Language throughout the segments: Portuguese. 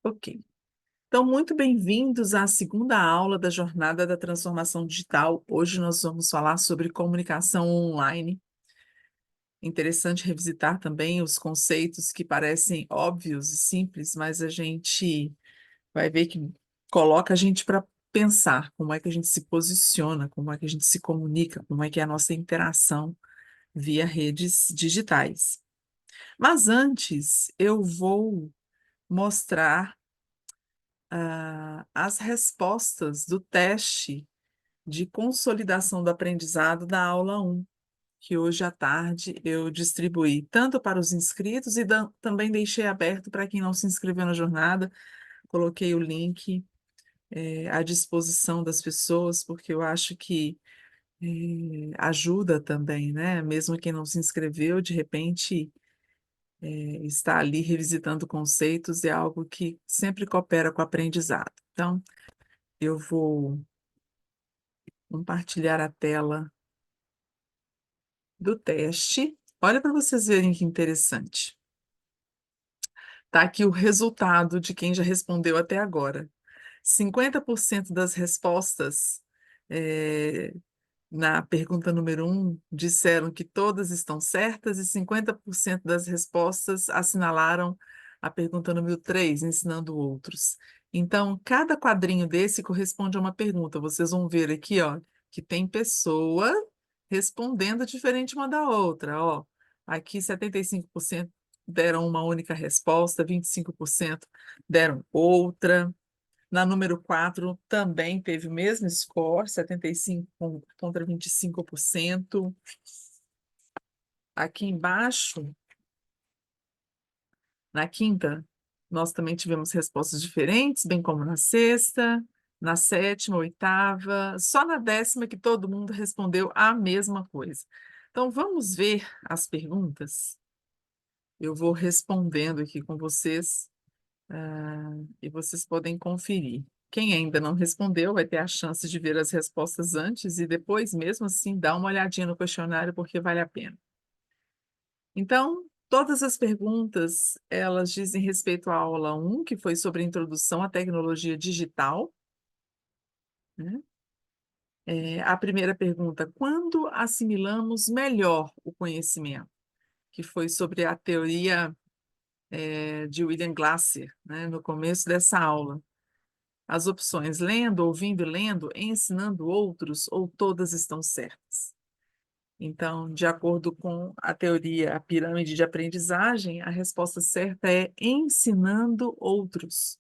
Ok. Então, muito bem-vindos à segunda aula da Jornada da Transformação Digital. Hoje nós vamos falar sobre comunicação online. Interessante revisitar também os conceitos que parecem óbvios e simples, mas a gente vai ver que coloca a gente para pensar como é que a gente se posiciona, como é que a gente se comunica, como é que é a nossa interação via redes digitais. Mas antes, eu vou mostrar as respostas do teste de consolidação do aprendizado da aula 1, que hoje à tarde eu distribuí tanto para os inscritos e também deixei aberto para quem não se inscreveu na jornada. Coloquei o link à disposição das pessoas, porque eu acho que ajuda também, né? Mesmo quem não se inscreveu, de repente está ali revisitando conceitos, é algo que sempre coopera com o aprendizado. Então, eu vou compartilhar a tela do teste. Olha para vocês verem que interessante. Está aqui o resultado de quem já respondeu até agora. 50% das respostas eh, na pergunta número 1 disseram que todas estão certas e 50% das respostas assinalaram a pergunta número 3, ensinando outros. Então, cada quadrinho desse corresponde a uma pergunta. Vocês vão ver aqui, ó, que tem pessoa respondendo diferente uma da outra, ó. Aqui 75% deram uma única resposta, 25% deram outra. Na número 4 também teve o mesmo score, 75 contra 25%. Aqui embaixo, na quinta, nós também tivemos respostas diferentes, bem como na sexta, na sétima, oitava, só na décima que todo mundo respondeu a mesma coisa. Então, vamos ver as perguntas. Eu vou respondendo aqui com vocês, e vocês podem conferir. Quem ainda não respondeu vai ter a chance de ver as respostas antes e depois, mesmo assim, dar uma olhadinha no questionário, porque vale a pena. Então, todas as perguntas, elas dizem respeito à aula 1, que foi sobre introdução à tecnologia digital, né? A primeira pergunta, quando assimilamos melhor o conhecimento? Que foi sobre a teoria, de William Glasser, né, no começo dessa aula. As opções lendo, ouvindo e lendo, ensinando outros, ou todas estão certas? Então, de acordo com a teoria, a pirâmide de aprendizagem, a resposta certa é ensinando outros.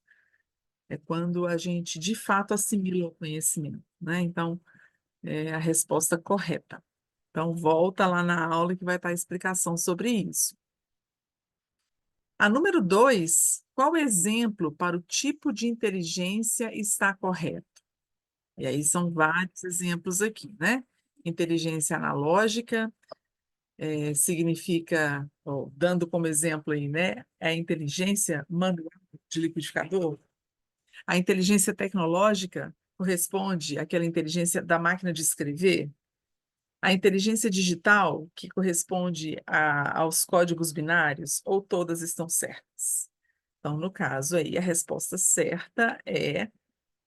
É quando a gente, de fato, assimila o conhecimento, né? Então, é a resposta correta. Então, volta lá na aula que vai estar a explicação sobre isso. A número 2, qual exemplo para o tipo de inteligência está correto? E aí são vários exemplos aqui, né? Inteligência analógica, significa, ó, dando como exemplo aí, né? É a inteligência manual de liquidificador. A inteligência tecnológica corresponde àquela inteligência da máquina de escrever. A inteligência digital, que corresponde aos códigos binários, ou todas estão certas? Então, no caso aí, a resposta certa é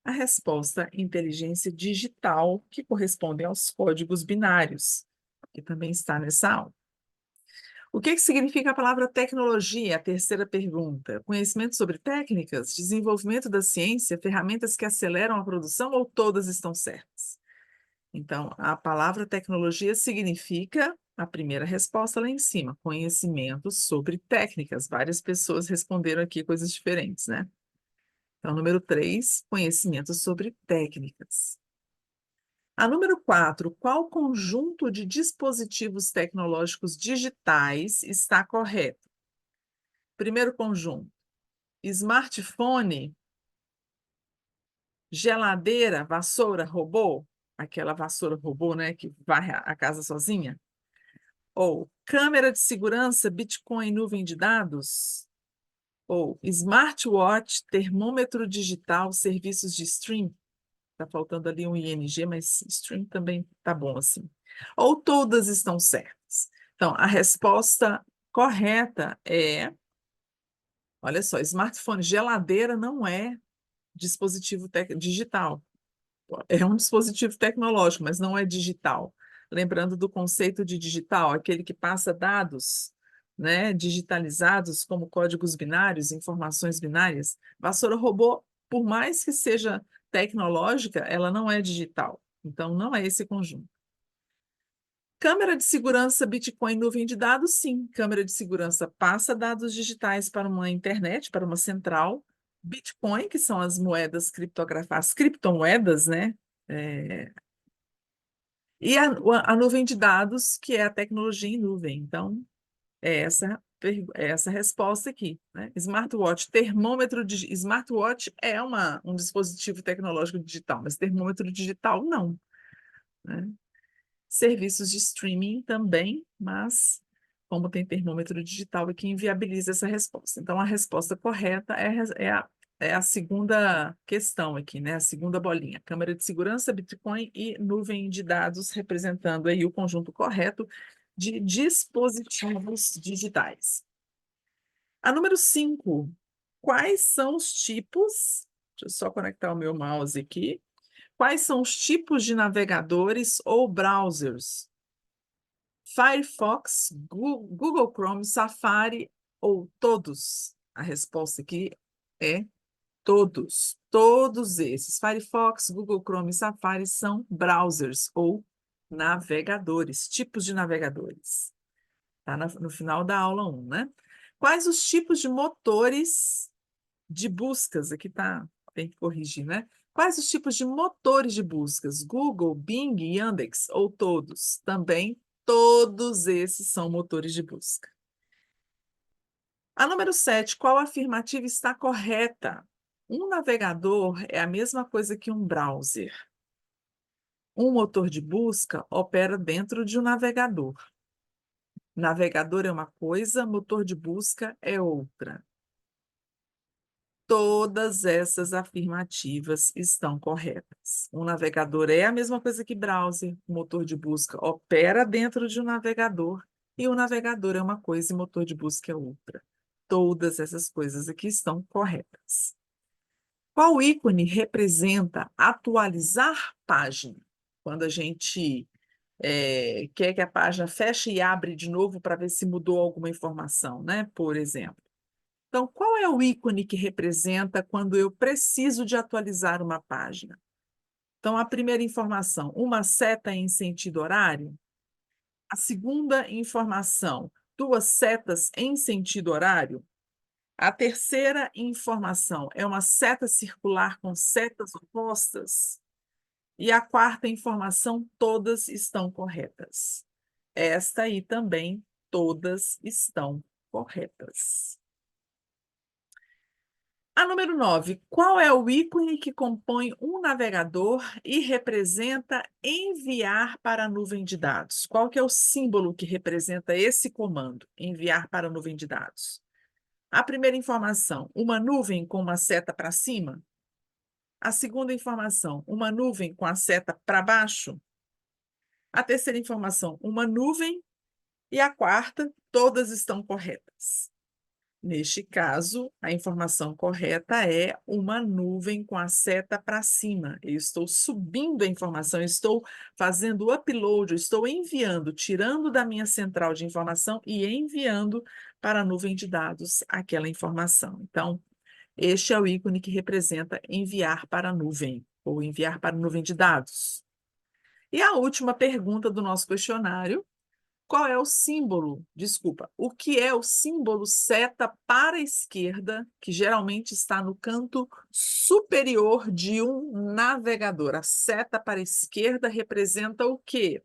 a resposta inteligência digital, que corresponde aos códigos binários, que também está nessa aula. O que significa a palavra tecnologia? A terceira pergunta. Conhecimento sobre técnicas, desenvolvimento da ciência, ferramentas que aceleram a produção, ou todas estão certas? Então, a palavra tecnologia significa a primeira resposta lá em cima, conhecimento sobre técnicas. Várias pessoas responderam aqui coisas diferentes, né? Então, número 3, conhecimento sobre técnicas. A número 4, qual conjunto de dispositivos tecnológicos digitais está correto? Primeiro conjunto, smartphone, geladeira, vassoura, robô, aquela vassoura robô, né, que varre a casa sozinha. Ou câmera de segurança, Bitcoin, nuvem de dados. Ou smartwatch, termômetro digital, serviços de stream. Está faltando ali um ING, mas stream também tá bom assim. Ou todas estão certas? Então, a resposta correta é, Olha só, smartphone, geladeira não é dispositivo digital. É um dispositivo tecnológico, mas não é digital. Lembrando do conceito de digital, aquele que passa dados, né, digitalizados como códigos binários, informações binárias. Vassoura robô, por mais que seja tecnológica, ela não é digital. Então, não é esse conjunto. Câmera de segurança Bitcoin nuvem de dados, sim. Câmera de segurança passa dados digitais para uma internet, para uma central. Bitcoin, que são as moedas criptografadas, as criptomoedas, né? É, e a nuvem de dados, que é a tecnologia em nuvem. Então, é essa resposta aqui, né? Smartwatch, termômetro de smartwatch é um dispositivo tecnológico digital, mas termômetro digital não, né? Serviços de streaming também, mas como tem termômetro digital, é que inviabiliza essa resposta. Então, a resposta correta é a segunda questão aqui, né? A segunda bolinha. Câmera de segurança, Bitcoin e nuvem de dados, representando aí o conjunto correto de dispositivos digitais. A número 5. Quais são os tipos? Deixa eu só conectar o meu mouse aqui. Quais são os tipos de navegadores ou browsers? Firefox, Google Chrome, Safari ou todos? A resposta aqui é todos. Todos esses. Firefox, Google Chrome e Safari são browsers ou navegadores, tipos de navegadores. Está no final da aula 1, né? Quais os tipos de motores de buscas? Aqui tá, tem que corrigir, né? Quais os tipos de motores de buscas? Google, Bing, Yandex ou todos? Também todos esses são motores de busca. A número 7, qual afirmativa está correta? Um navegador é a mesma coisa que um browser. Um motor de busca opera dentro de um navegador. Navegador é uma coisa, motor de busca é outra. Todas essas afirmativas estão corretas. Um navegador é a mesma coisa que browser, o motor de busca opera dentro de um navegador, e o navegador é uma coisa e motor de busca é outra. Todas essas coisas aqui estão corretas. Qual ícone representa atualizar página? Quando a gente quer que a página feche e abre de novo para ver se mudou alguma informação, né? Por exemplo. Então, qual é o ícone que representa quando eu preciso de atualizar uma página? Então, a primeira informação, uma seta em sentido horário. A segunda informação, duas setas em sentido horário. A terceira informação é uma seta circular com setas opostas. E a quarta informação, todas estão corretas. Esta aí também, todas estão corretas. A número 9. Qual é o ícone que compõe um navegador e representa enviar para a nuvem de dados? Qual que é o símbolo que representa esse comando, enviar para a nuvem de dados? A primeira informação, uma nuvem com uma seta para cima. A segunda informação, uma nuvem com a seta para baixo. A terceira informação, uma nuvem. E a quarta, todas estão corretas. Neste caso, a informação correta é uma nuvem com a seta para cima. Eu estou subindo a informação, estou fazendo o upload, eu estou enviando, tirando da minha central de informação e enviando para a nuvem de dados aquela informação. Então, este é o ícone que representa enviar para a nuvem, ou enviar para a nuvem de dados. E a última pergunta do nosso questionário: qual é o símbolo? Desculpa, o que é o símbolo seta para a esquerda, que geralmente está no canto superior de um navegador? A seta para a esquerda representa o quê?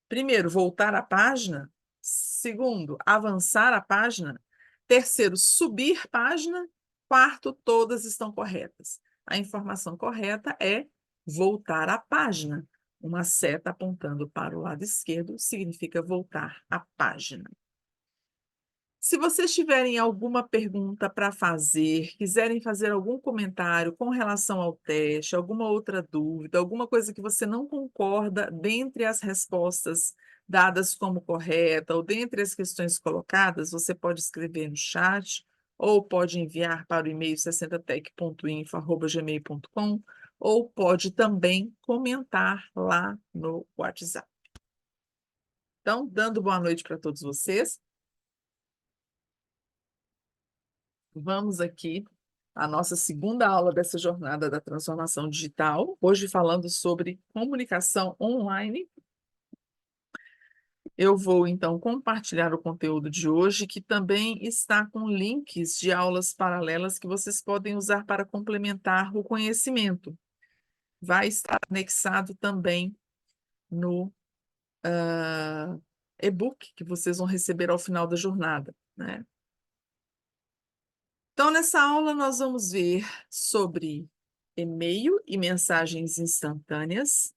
Primeiro, voltar à página. Segundo, avançar a página. Terceiro, subir página. Quarto, todas estão corretas. A informação correta é voltar à página. Uma seta apontando para o lado esquerdo significa voltar à página. Se vocês tiverem alguma pergunta para fazer, quiserem fazer algum comentário com relação ao teste, alguma outra dúvida, alguma coisa que você não concorda dentre as respostas dadas como correta ou dentre as questões colocadas, você pode escrever no chat ou pode enviar para o e-mail 60tech.info@gmail.com, ou pode também comentar lá no WhatsApp. Então, dando boa noite para todos vocês, vamos aqui à nossa segunda aula dessa jornada da transformação digital, hoje falando sobre comunicação online. Eu vou, então, compartilhar o conteúdo de hoje, que também está com links de aulas paralelas que vocês podem usar para complementar o conhecimento. Vai estar anexado também no e-book que vocês vão receber ao final da jornada, né? Então, nessa aula, nós vamos ver sobre e-mail e mensagens instantâneas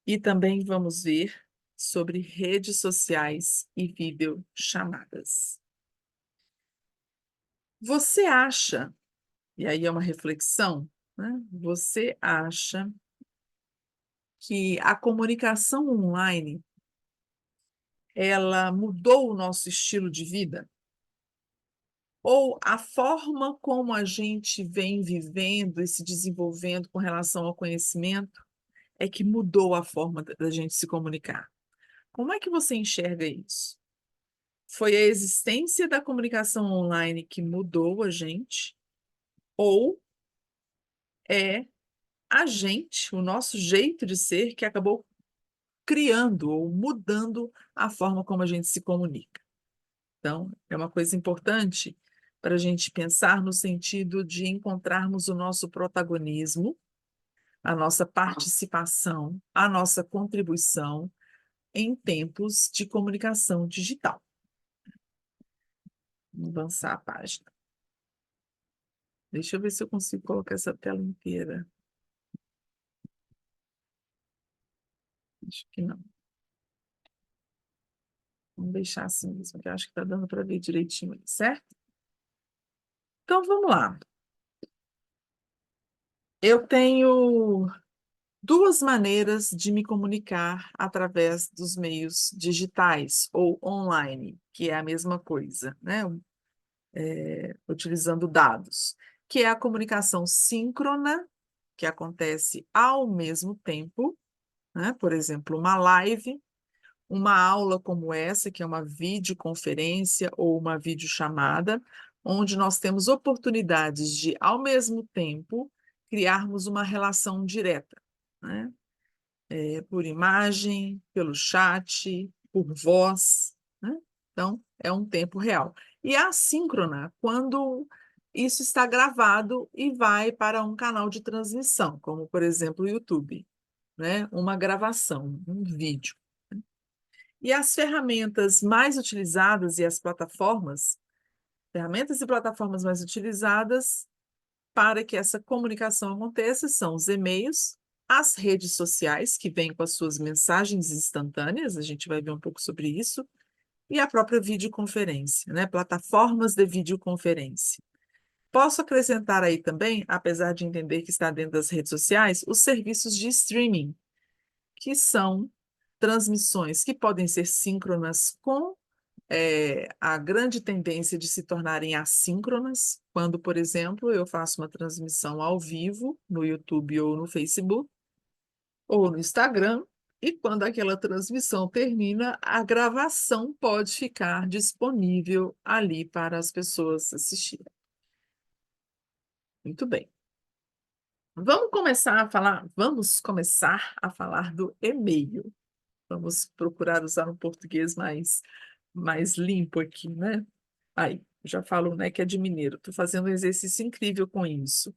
e também vamos ver sobre redes sociais e videochamadas. Você acha, e aí é uma reflexão, né? Você acha que a comunicação online ela mudou o nosso estilo de vida? Ou a forma como a gente vem vivendo e se desenvolvendo com relação ao conhecimento é que mudou a forma da gente se comunicar? Como é que você enxerga isso? Foi a existência da comunicação online que mudou a gente? Ou é a gente, o nosso jeito de ser, que acabou criando ou mudando a forma como a gente se comunica? Então, é uma coisa importante para a gente pensar no sentido de encontrarmos o nosso protagonismo, a nossa participação, a nossa contribuição em tempos de comunicação digital. Vamos avançar a página. Deixa eu ver se eu consigo colocar essa tela inteira. Acho que não. Vamos deixar assim mesmo, que eu acho que está dando para ver direitinho aí, certo? Então, vamos lá. Eu tenho duas maneiras de me comunicar através dos meios digitais ou online, que é a mesma coisa, né? Utilizando dados, que é a comunicação síncrona, que acontece ao mesmo tempo, né? Por exemplo, uma live, uma aula como essa, que é uma videoconferência ou uma videochamada, onde nós temos oportunidades de, ao mesmo tempo, criarmos uma relação direta, né? Por imagem, pelo chat, por voz, né? Então, é um tempo real. E a assíncrona, quando isso está gravado e vai para um canal de transmissão, como, por exemplo, o YouTube, né? Uma gravação, um vídeo. E as ferramentas mais utilizadas e as plataformas, ferramentas e plataformas mais utilizadas para que essa comunicação aconteça são os e-mails, as redes sociais, que vêm com as suas mensagens instantâneas, a gente vai ver um pouco sobre isso, e a própria videoconferência, né? Plataformas de videoconferência. Posso acrescentar aí também, apesar de entender que está dentro das redes sociais, os serviços de streaming, que são transmissões que podem ser síncronas com a grande tendência de se tornarem assíncronas, quando, por exemplo, eu faço uma transmissão ao vivo no YouTube ou no Facebook ou no Instagram, e quando aquela transmissão termina, a gravação pode ficar disponível ali para as pessoas assistirem. Muito bem. Vamos começar a falar do e-mail. Vamos procurar usar um português mais limpo aqui, né? Aí, já falo, né, que é de mineiro. Estou fazendo um exercício incrível com isso,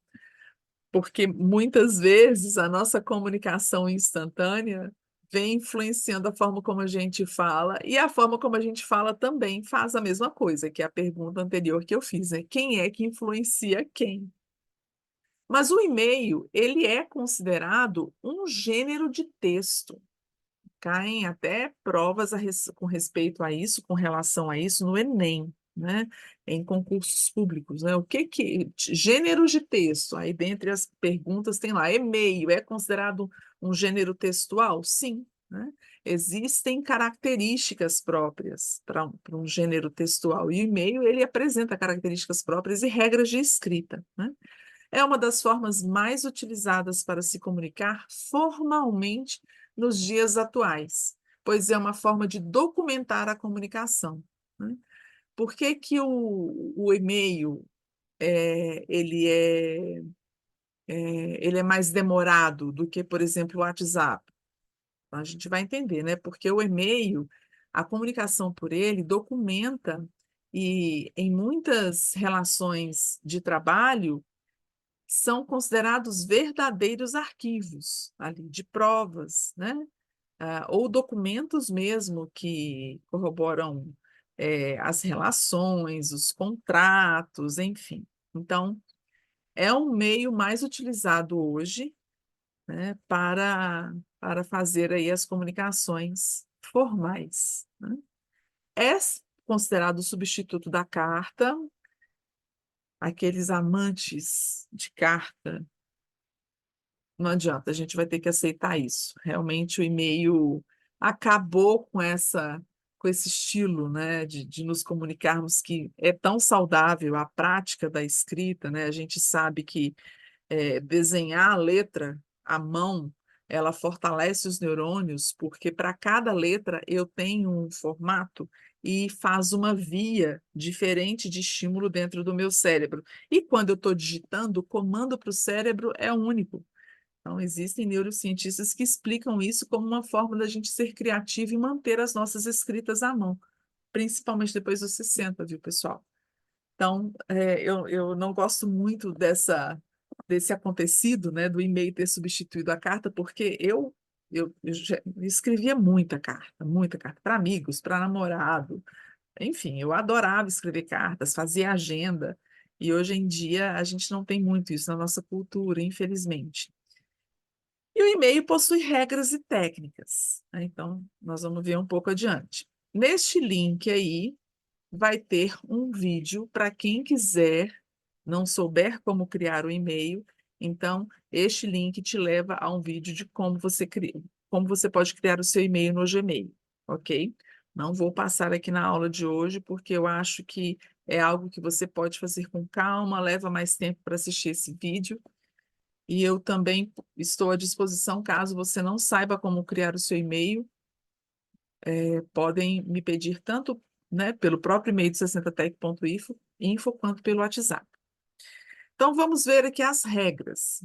porque muitas vezes a nossa comunicação instantânea vem influenciando a forma como a gente fala, e a forma como a gente fala também faz a mesma coisa, que é a pergunta anterior que eu fiz, né? Quem é que influencia quem? Mas o e-mail, ele é considerado um gênero de texto. Caem até provas com respeito a isso, com relação a isso, no Enem, né? Em concursos públicos, né? Gêneros de texto, aí dentre as perguntas tem lá, e-mail é considerado um gênero textual? Sim, né? Existem características próprias para um gênero textual, e o e-mail ele apresenta características próprias e regras de escrita, né? É uma das formas mais utilizadas para se comunicar formalmente nos dias atuais, pois é uma forma de documentar a comunicação, né? Por que que o e-mail ele é mais demorado do que, por exemplo, o WhatsApp? A gente vai entender, né? Porque o e-mail, a comunicação por ele documenta e em muitas relações de trabalho são considerados verdadeiros arquivos ali de provas, né? Ou documentos mesmo que corroboram as relações, os contratos, enfim. Então, é um meio mais utilizado hoje, né, para fazer aí as comunicações formais, né? É considerado o substituto da carta, aqueles amantes de carta, não adianta, a gente vai ter que aceitar isso. Realmente o e-mail acabou com esse estilo, né, de nos comunicarmos que é tão saudável a prática da escrita, né? A gente sabe que desenhar a letra à mão, ela fortalece os neurônios, porque para cada letra eu tenho um formato e faz uma via diferente de estímulo dentro do meu cérebro. E quando eu estou digitando, o comando para o cérebro é único. Então, existem neurocientistas que explicam isso como uma forma da gente ser criativo e manter as nossas escritas à mão, principalmente depois dos 60, viu, pessoal? Então, eu não gosto muito desse acontecido, né, do e-mail ter substituído a carta, porque eu já escrevia muita carta para amigos, para namorado, enfim, eu adorava escrever cartas, fazia agenda, e hoje em dia a gente não tem muito isso na nossa cultura, infelizmente. E o e-mail possui regras e técnicas, né? Então, nós vamos ver um pouco adiante. Neste link aí, vai ter um vídeo para quem quiser, não souber como criar o e-mail. Então, este link te leva a um vídeo de como você pode criar o seu e-mail no Gmail, ok? Não vou passar aqui na aula de hoje, porque eu acho que é algo que você pode fazer com calma, leva mais tempo para assistir esse vídeo. E eu também estou à disposição, caso você não saiba como criar o seu e-mail, podem me pedir tanto, né, pelo próprio e-mail do 60tech.info, quanto pelo WhatsApp. Então, vamos ver aqui as regras.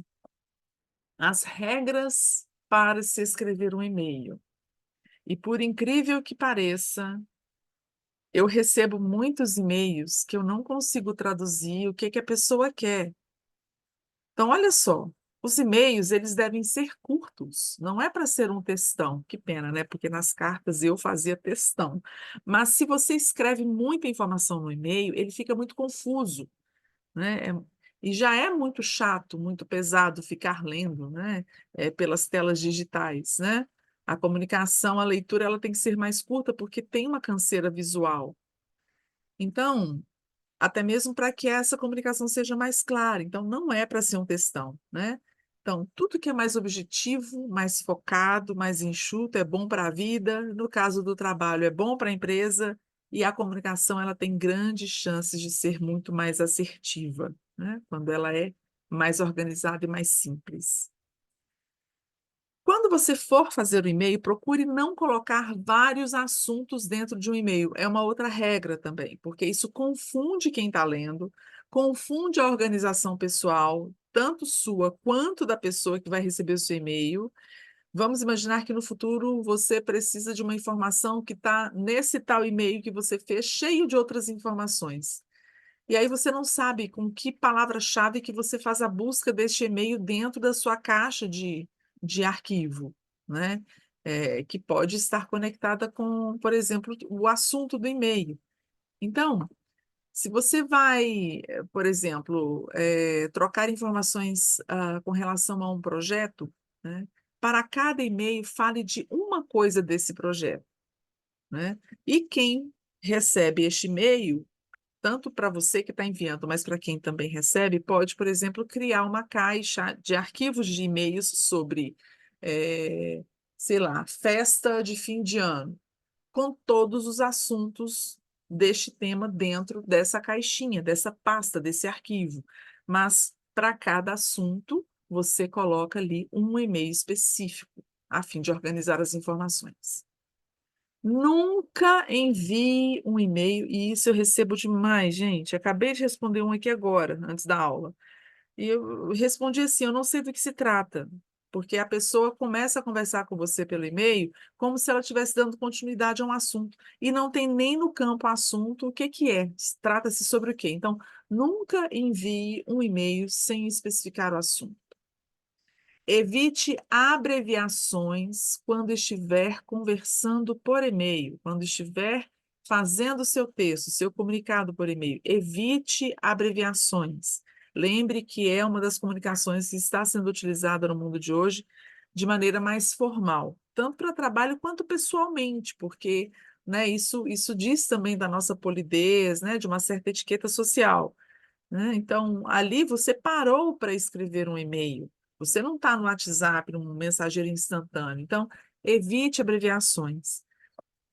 As regras para se escrever um e-mail. E por incrível que pareça, eu recebo muitos e-mails que eu não consigo traduzir o que que a pessoa quer. Então, olha só, os e-mails, eles devem ser curtos, não é para ser um textão. Que pena, né? Porque nas cartas eu fazia textão. Mas se você escreve muita informação no e-mail, ele fica muito confuso, né? E já é muito chato, muito pesado ficar lendo, né? Pelas telas digitais, né? A comunicação, a leitura, ela tem que ser mais curta porque tem uma canseira visual. Então, até mesmo para que essa comunicação seja mais clara. Então, não é para ser um textão, né? Então, tudo que é mais objetivo, mais focado, mais enxuto, é bom para a vida. No caso do trabalho, é bom para a empresa. E a comunicação, ela tem grandes chances de ser muito mais assertiva, né? Quando ela é mais organizada e mais simples. Quando você for fazer o e-mail, procure não colocar vários assuntos dentro de um e-mail. É uma outra regra também, porque isso confunde quem está lendo, confunde a organização pessoal, tanto sua quanto da pessoa que vai receber o seu e-mail. Vamos imaginar que no futuro você precisa de uma informação que está nesse tal e-mail que você fez, cheio de outras informações. E aí você não sabe com que palavra-chave que você faz a busca deste e-mail dentro da sua caixa de arquivo, né? Que pode estar conectada com, por exemplo, o assunto do e-mail. Então, se você vai, por exemplo, trocar informações com relação a um projeto, né? Para cada e-mail, fale de uma coisa desse projeto, né? E quem recebe este e-mail tanto para você que está enviando, mas para quem também recebe, pode, por exemplo, criar uma caixa de arquivos de e-mails sobre sei lá, festa de fim de ano, com todos os assuntos deste tema dentro dessa caixinha, dessa pasta, desse arquivo. Mas para cada assunto, você coloca ali um e-mail específico, a fim de organizar as informações. Nunca envie um e-mail, e isso eu recebo demais, gente. Acabei de responder um aqui agora, antes da aula. E eu respondi assim: eu não sei do que se trata, porque a pessoa começa a conversar com você pelo e-mail como se ela estivesse dando continuidade a um assunto, e não tem nem no campo assunto o que que é, trata-se sobre o quê. Então, nunca envie um e-mail sem especificar o assunto. Evite abreviações quando estiver conversando por e-mail, quando estiver fazendo seu texto, seu comunicado por e-mail. Evite abreviações. Lembre que é uma das comunicações que está sendo utilizada no mundo de hoje de maneira mais formal, tanto para trabalho quanto pessoalmente, porque, né, isso diz também da nossa polidez, né, de uma certa etiqueta social, né? Então, ali você parou para escrever um e-mail. Você não está no WhatsApp, num mensageiro instantâneo. Então, evite abreviações.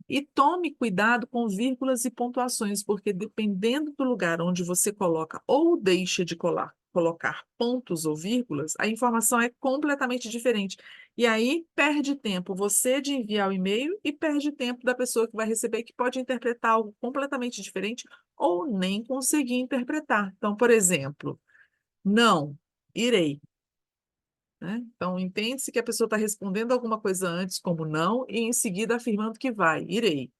E tome cuidado com vírgulas e pontuações, porque dependendo do lugar onde você coloca ou deixa de colocar pontos ou vírgulas, a informação é completamente diferente. E aí perde tempo você de enviar o e-mail e perde tempo da pessoa que vai receber, que pode interpretar algo completamente diferente ou nem conseguir interpretar. Então, por exemplo, não, irei, né? Então, entende-se que a pessoa está respondendo alguma coisa antes como não e em seguida afirmando que vai, irei.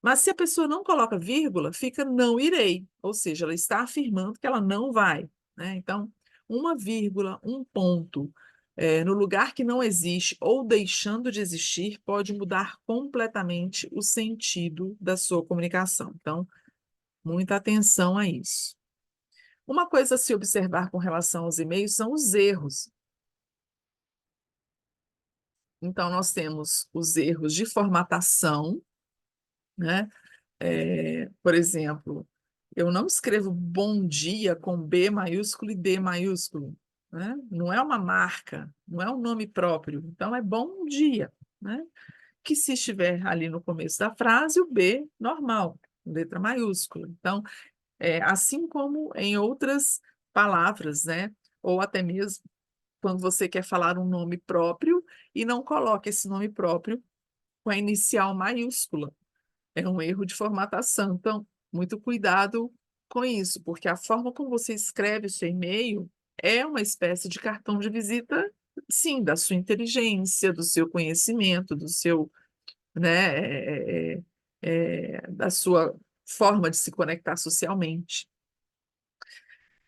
Mas se a pessoa não coloca vírgula, fica não irei, ou seja, ela está afirmando que ela não vai, né? Então, uma vírgula, um ponto, no lugar que não existe ou deixando de existir, pode mudar completamente o sentido da sua comunicação. Então, muita atenção a isso. Uma coisa a se observar com relação aos e-mails são os erros. Então, nós temos os erros de formatação, né? Por exemplo, eu não escrevo bom dia com B maiúsculo e D maiúsculo, né? Não é uma marca, não é um nome próprio. Então, é bom dia, né? Que se estiver ali no começo da frase, o B normal, letra maiúscula. Então, assim como em outras palavras, né? Ou até mesmo quando você quer falar um nome próprio e não coloca esse nome próprio com a inicial maiúscula. É um erro de formatação. Então, muito cuidado com isso, porque a forma como você escreve o seu e-mail é uma espécie de cartão de visita, sim, da sua inteligência, do seu conhecimento, do seu, né, da sua forma de se conectar socialmente.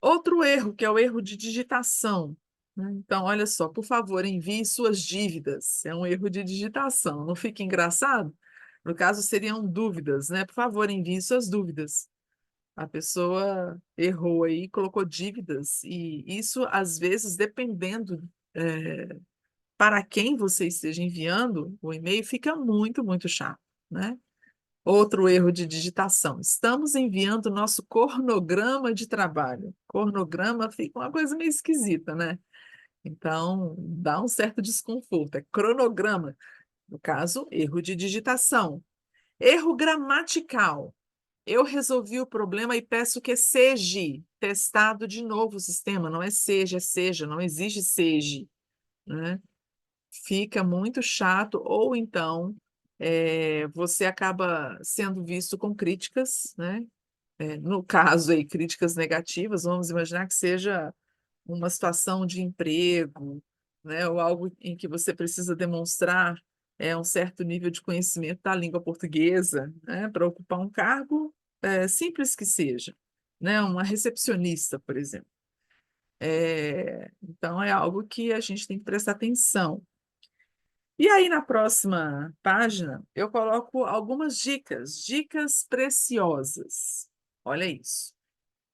Outro erro, que é o erro de digitação, né? Então, olha só, por favor, envie suas dívidas. É um erro de digitação. Não fica engraçado? No caso, seriam dúvidas, né? Por favor, envie suas dúvidas. A pessoa errou aí, colocou dívidas, e isso, às vezes, dependendo, para quem você esteja enviando o e-mail, fica muito, muito chato, né? Outro erro de digitação. Estamos enviando nosso cronograma de trabalho. Cronograma fica uma coisa meio esquisita, né? Então, dá um certo desconforto. É cronograma. No caso, erro de digitação. Erro gramatical. Eu resolvi o problema e peço que seja testado de novo o sistema. Não é seja, não existe seja, né? Fica muito chato, ou então você acaba sendo visto com críticas, né? No caso aí, críticas negativas, vamos imaginar que seja uma situação de emprego, né? Ou algo em que você precisa demonstrar um certo nível de conhecimento da língua portuguesa, né? Para ocupar um cargo simples que seja, né? Uma recepcionista, por exemplo. Então, é algo que a gente tem que prestar atenção. E aí, na próxima página, eu coloco algumas dicas, dicas preciosas. Olha isso.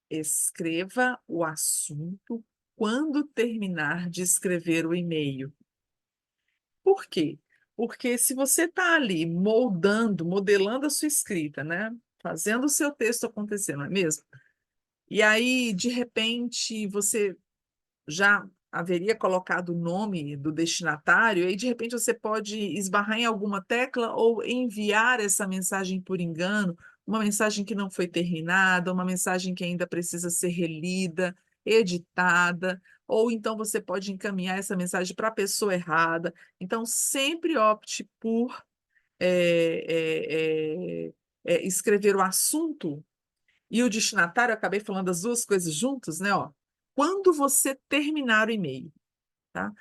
Escreva o assunto quando terminar de escrever o e-mail. Por quê? Porque se você está ali moldando, modelando a sua escrita, né? Fazendo o seu texto acontecer, não é mesmo? E aí, de repente, você já haveria colocado o nome do destinatário, e de repente você pode esbarrar em alguma tecla ou enviar essa mensagem por engano, uma mensagem que não foi terminada, uma mensagem que ainda precisa ser relida, editada, ou então você pode encaminhar essa mensagem para a pessoa errada. Então, sempre opte por escrever o assunto e o destinatário, eu acabei falando as duas coisas juntas, né? Ó, quando você terminar o e-mail, tá?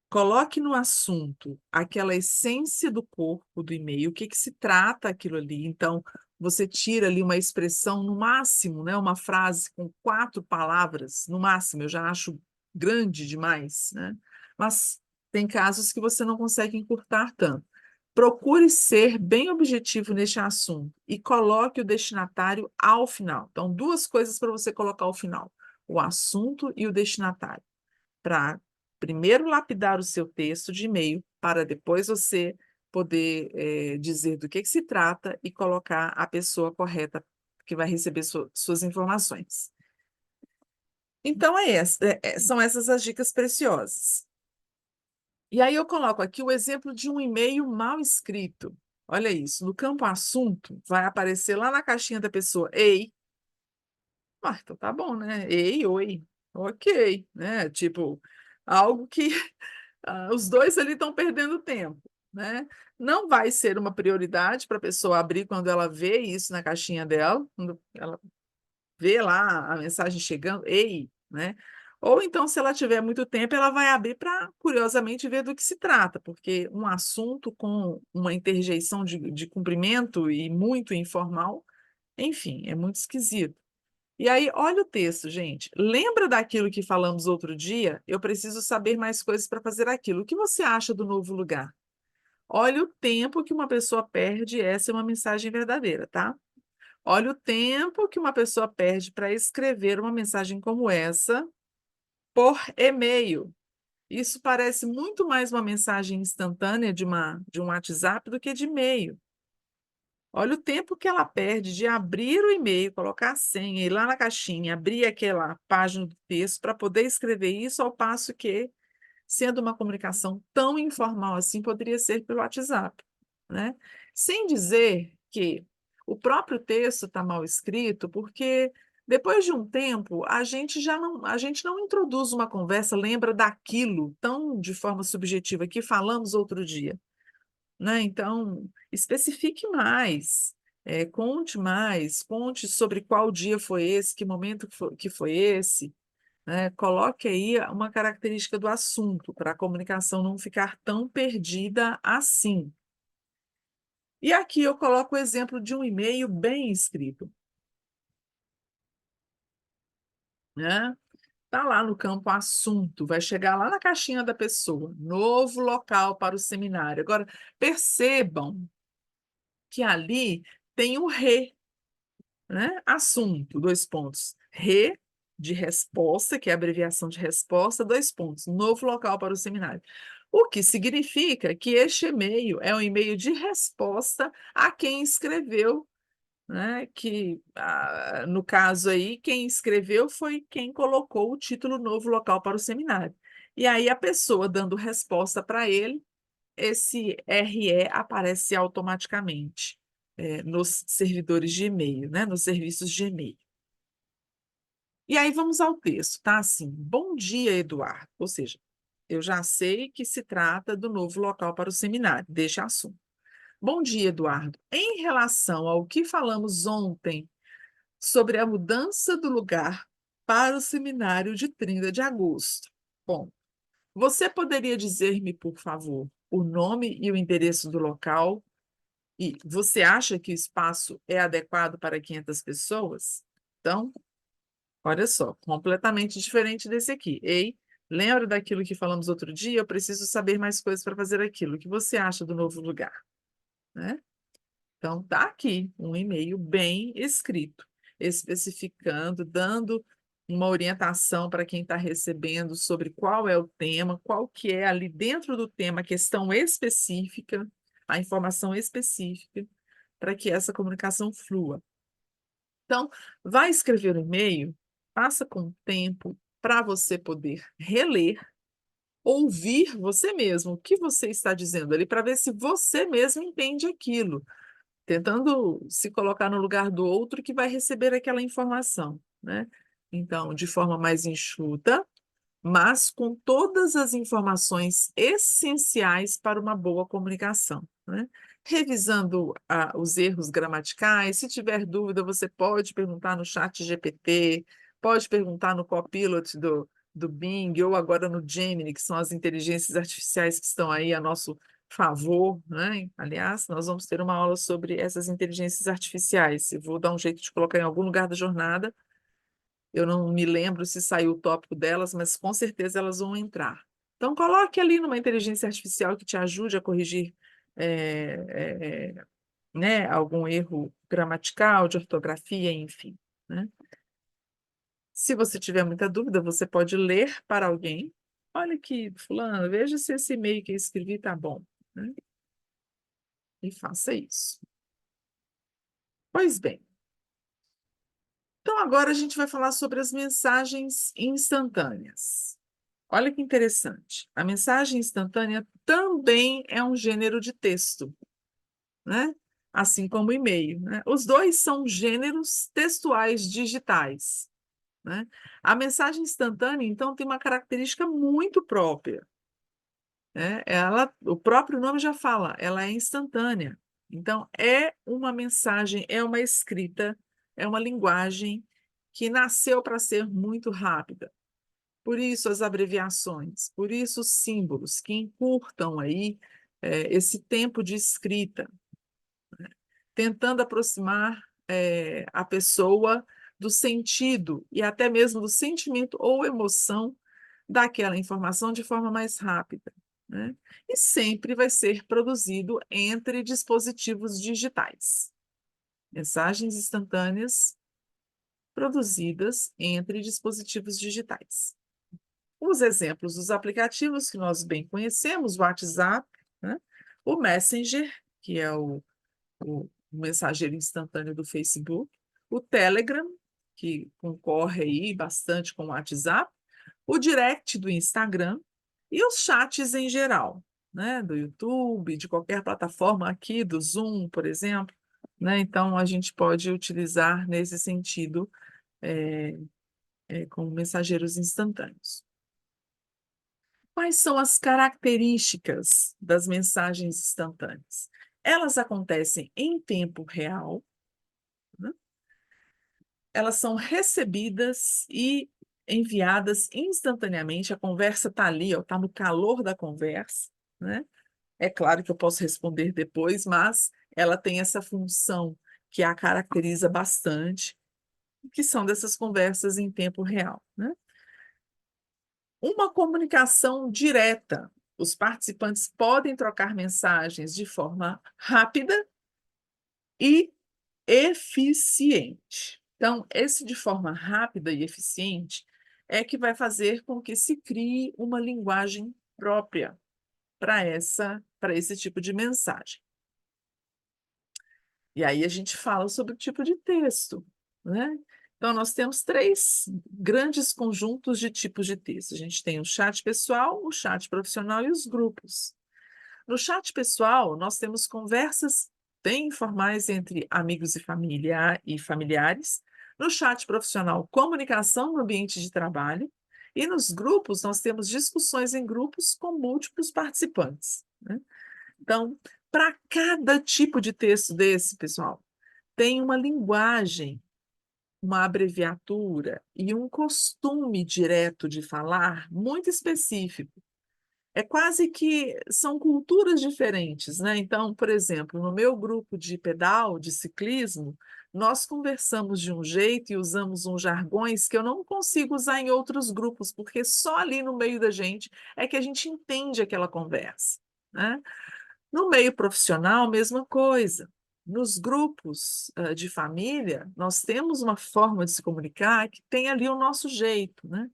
Coloque no assunto aquela essência do corpo do e-mail, o que que se trata aquilo ali. Então, você tira ali uma expressão no máximo, né? Uma frase com 4 palavras, no máximo, eu já acho grande demais, né? Mas tem casos que você não consegue encurtar tanto. Procure ser bem objetivo neste assunto e coloque o destinatário ao final. Então, 2 coisas para você colocar ao final: o assunto e o destinatário, para primeiro lapidar o seu texto de e-mail, para depois você poder dizer do que se trata e colocar a pessoa correta que vai receber suas informações. Então, são essas as dicas preciosas. E aí eu coloco aqui o exemplo de um e-mail mal escrito. Olha isso, no campo assunto, vai aparecer lá na caixinha da pessoa, ei. Ah, então tá bom, né? Ei, oi, ok, né? Tipo, algo que os dois ali estão perdendo tempo, né? Não vai ser uma prioridade para a pessoa abrir quando ela vê isso na caixinha dela, quando ela vê lá a mensagem chegando, ei, né? Ou então, se ela tiver muito tempo, ela vai abrir para, curiosamente, ver do que se trata, porque um assunto com uma interjeição de cumprimento e muito informal, enfim, é muito esquisito. E aí, olha o texto, gente. Lembra daquilo que falamos outro dia? Eu preciso saber mais coisas para fazer aquilo. O que você acha do novo lugar? Olha o tempo que uma pessoa perde, essa é uma mensagem verdadeira, tá? Olha o tempo que uma pessoa perde para escrever uma mensagem como essa por e-mail. Isso parece muito mais uma mensagem instantânea de um WhatsApp do que de e-mail. Olha o tempo que ela perde de abrir o e-mail, colocar a senha, ir lá na caixinha, abrir aquela página do texto para poder escrever isso, ao passo que, sendo uma comunicação tão informal assim, poderia ser pelo WhatsApp, né? Sem dizer que o próprio texto está mal escrito, porque depois de um tempo a gente não introduz uma conversa, lembra daquilo tão de forma subjetiva que falamos outro dia, né? Então, especifique mais, conte mais, conte sobre qual dia foi esse, que momento que foi esse, né? Coloque aí uma característica do assunto, para a comunicação não ficar tão perdida assim. E aqui eu coloco o exemplo de um e-mail bem escrito, né? Tá lá no campo assunto, vai chegar lá na caixinha da pessoa, novo local para o seminário. Agora, percebam que ali tem o re, né? Assunto, 2 pontos. Re, de resposta, que é a abreviação de resposta, 2 pontos. Novo local para o seminário. O que significa que este e-mail é um e-mail de resposta a quem escreveu, né? Que, no caso aí, quem escreveu foi quem colocou o título Novo Local para o Seminário. E aí a pessoa dando resposta para ele, esse RE aparece automaticamente nos servidores de e-mail, né? Nos serviços de e-mail. E aí vamos ao texto, tá? Assim, bom dia, Eduardo. Ou seja, eu já sei que se trata do novo local para o seminário, deste assunto. Bom dia, Eduardo. Em relação ao que falamos ontem sobre a mudança do lugar para o seminário de 30 de agosto. Bom, você poderia dizer-me, por favor, o nome e o endereço do local? E você acha que o espaço é adequado para 500 pessoas? Então, olha só, completamente diferente desse aqui. Ei, lembra daquilo que falamos outro dia? Eu preciso saber mais coisas para fazer aquilo. O que você acha do novo lugar? Né? Então, tá aqui um e-mail bem escrito, especificando, dando uma orientação para quem está recebendo sobre qual é o tema, qual que é ali dentro do tema a questão específica, a informação específica, para que essa comunicação flua. Então, vai escrever o e-mail, passa com tempo, para você poder reler, ouvir você mesmo, o que você está dizendo ali, para ver se você mesmo entende aquilo, tentando se colocar no lugar do outro que vai receber aquela informação, né. Então, de forma mais enxuta, mas com todas as informações essenciais para uma boa comunicação, né. Revisando os erros gramaticais, se tiver dúvida, você pode perguntar no chat GPT, pode perguntar no Copilot do Bing ou agora no Gemini, que são as inteligências artificiais que estão aí a nosso favor, né. Aliás, nós vamos ter uma aula sobre essas inteligências artificiais, eu vou dar um jeito de colocar em algum lugar da jornada. Eu não me lembro se saiu o tópico delas, mas com certeza elas vão entrar. Então coloque ali numa inteligência artificial que te ajude a corrigir, né, algum erro gramatical, de ortografia, enfim, né. Se você tiver muita dúvida, você pode ler para alguém: "Olha aqui, fulano, veja se esse e-mail que eu escrevi está bom", né, e faça isso. Pois bem, então agora a gente vai falar sobre as mensagens instantâneas. Olha que interessante, a mensagem instantânea também é um gênero de texto, né, assim como o e-mail, né. Os 2 são gêneros textuais digitais, né. A mensagem instantânea, então, tem uma característica muito própria, né, o próprio nome já fala, ela é instantânea. Então é uma mensagem, é uma escrita, é uma linguagem que nasceu para ser muito rápida. Por isso as abreviações, por isso os símbolos que encurtam aí, esse tempo de escrita, tentando aproximar, a pessoa do sentido e até mesmo do sentimento ou emoção daquela informação de forma mais rápida, né. E sempre vai ser produzido entre dispositivos digitais. Mensagens instantâneas produzidas entre dispositivos digitais. Os exemplos dos aplicativos que nós bem conhecemos, o WhatsApp, né, o Messenger, que é o mensageiro instantâneo do Facebook, o Telegram, que concorre aí bastante com o WhatsApp, o direct do Instagram e os chats em geral, né, do YouTube, de qualquer plataforma aqui, do Zoom, por exemplo, né, então a gente pode utilizar nesse sentido, eh como mensageiros instantâneos. Quais são as características das mensagens instantâneas? Elas acontecem em tempo real, né, elas são recebidas e enviadas instantaneamente, a conversa está ali, está no calor da conversa, né. É claro que eu posso responder depois, mas ela tem essa função que a caracteriza bastante, que são dessas conversas em tempo real, né. Uma comunicação direta. Os participantes podem trocar mensagens de forma rápida e eficiente. Então, esse de forma rápida e eficiente é que vai fazer com que se crie uma linguagem própria para esse tipo de mensagem. E aí a gente fala sobre o tipo de texto, né. Então nós temos 3 grandes conjuntos de tipos de texto. A gente tem o chat pessoal, o chat profissional e os grupos. No chat pessoal, nós temos conversas bem informais entre amigos e familiares. No chat profissional, comunicação no ambiente de trabalho. E nos grupos, nós temos discussões em grupos com múltiplos participantes, né. Então, para cada tipo de texto desse, pessoal, tem uma linguagem, uma abreviatura e um costume direto de falar muito específico. É quase que são culturas diferentes, né. Então, por exemplo, no meu grupo de pedal, de ciclismo, nós conversamos de um jeito e usamos uns jargões que eu não consigo usar em outros grupos, porque só ali no meio da gente é que a gente entende aquela conversa, né. No meio profissional, mesma coisa. Nos grupos, de família, nós temos uma forma de se comunicar que tem ali o nosso jeito, né.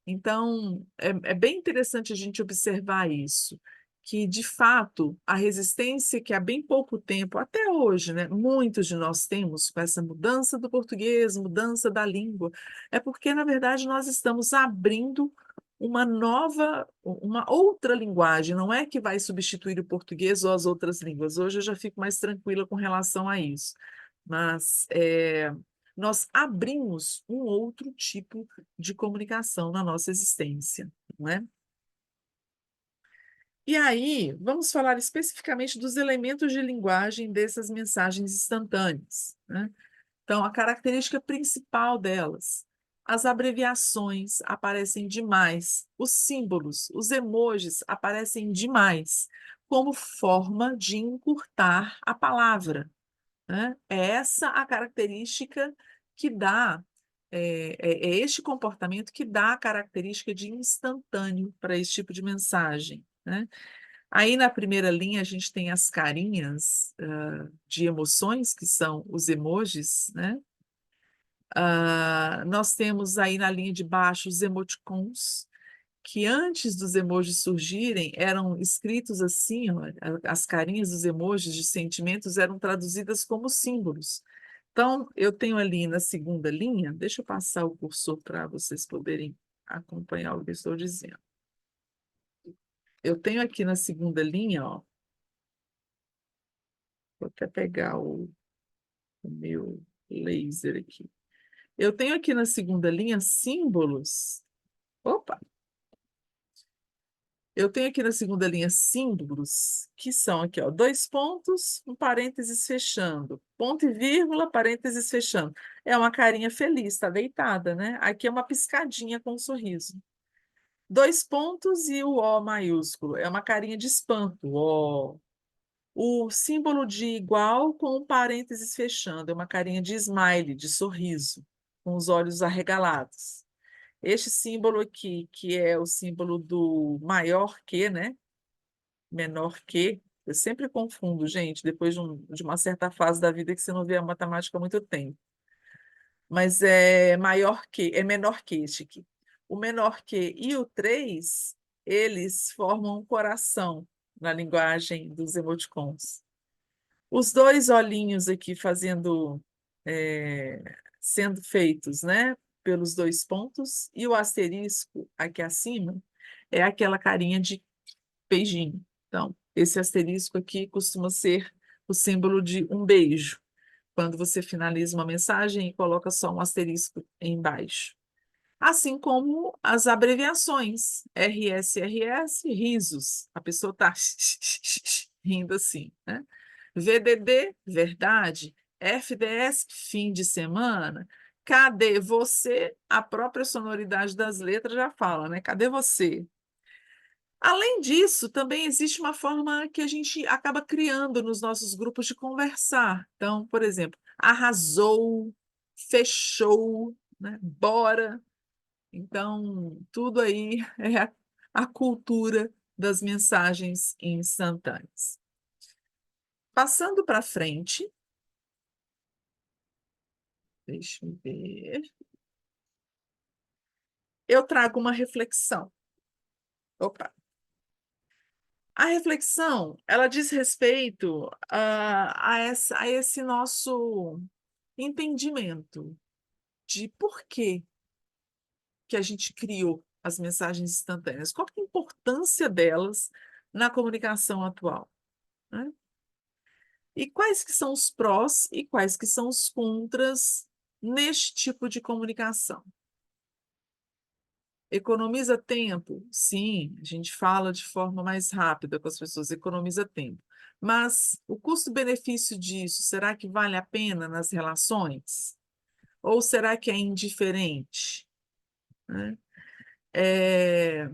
Então, é bem interessante a gente observar isso. que, de fato, a resistência que há bem pouco tempo, até hoje, né, muitos de nós temos com essa mudança do português, mudança da língua, é porque, na verdade, nós estamos abrindo uma outra linguagem, não é que vai substituir o português ou as outras línguas. Hoje eu já fico mais tranquila com relação a isso, mas nós abrimos um outro tipo de comunicação na nossa existência, não é? E aí, vamos falar especificamente dos elementos de linguagem dessas mensagens instantâneas, né? Então, a característica principal delas, as abreviações aparecem demais, os símbolos, os emojis aparecem demais, como forma de encurtar a palavra, né? É essa a característica que dá, é este comportamento que dá a característica de instantâneo para esse tipo de mensagem, né? Aí na primeira linha a gente tem as carinhas de emoções, que são os emojis, né? Nós temos aí na linha de baixo os emoticons, que antes dos emojis surgirem eram escritos assim, ó, as carinhas dos emojis de sentimentos eram traduzidas como símbolos. Então, eu tenho ali na segunda linha, deixa eu passar o cursor para vocês poderem acompanhar o que eu estou dizendo. Eu tenho aqui na segunda linha, ó, vou até pegar o meu laser aqui. Eu tenho aqui na segunda linha símbolos. Opa! Eu tenho aqui na segunda linha símbolos, que são aqui, ó, dois pontos, um parênteses fechando, ponto e vírgula, parênteses fechando. É uma carinha feliz, está deitada, né? Aqui é uma piscadinha com um sorriso. Dois pontos e o O maiúsculo. É uma carinha de espanto. Ó. O símbolo de igual com um parênteses fechando. É uma carinha de smile, de sorriso, com os olhos arregalados. Este símbolo aqui, que é o símbolo do maior que, né? Menor que. Eu sempre confundo, gente, depois de uma certa fase da vida que você não vê a matemática há muito tempo. Mas é maior que, é menor que este aqui. O menor que e o 3 eles formam um coração na linguagem dos emoticons. Os dois olhinhos aqui fazendo, é, sendo feitos, né, pelos dois pontos, e o asterisco aqui acima é aquela carinha de beijinho. Então, esse asterisco aqui costuma ser o símbolo de um beijo, quando você finaliza uma mensagem e coloca só um asterisco embaixo. Assim como as abreviações, RSRS, risos. A pessoa está rindo assim, né? VDD, verdade. FDS, fim de semana. Cadê você? A própria sonoridade das letras já fala, né? Cadê você? Além disso, também existe uma forma que a gente acaba criando nos nossos grupos de conversar. Então, por exemplo, arrasou, fechou, né? Bora. Então, tudo aí é a cultura das mensagens instantâneas. Passando para frente, deixa eu ver, eu trago uma reflexão. Opa! A reflexão, ela diz respeito a esse nosso entendimento de por que a gente criou as mensagens instantâneas. Qual que é a importância delas na comunicação atual, né? E quais que são os prós e quais que são os contras neste tipo de comunicação? Economiza tempo? Sim, a gente fala de forma mais rápida com as pessoas, economiza tempo. Mas o custo-benefício disso, será que vale a pena nas relações? Ou será que é indiferente, né? É,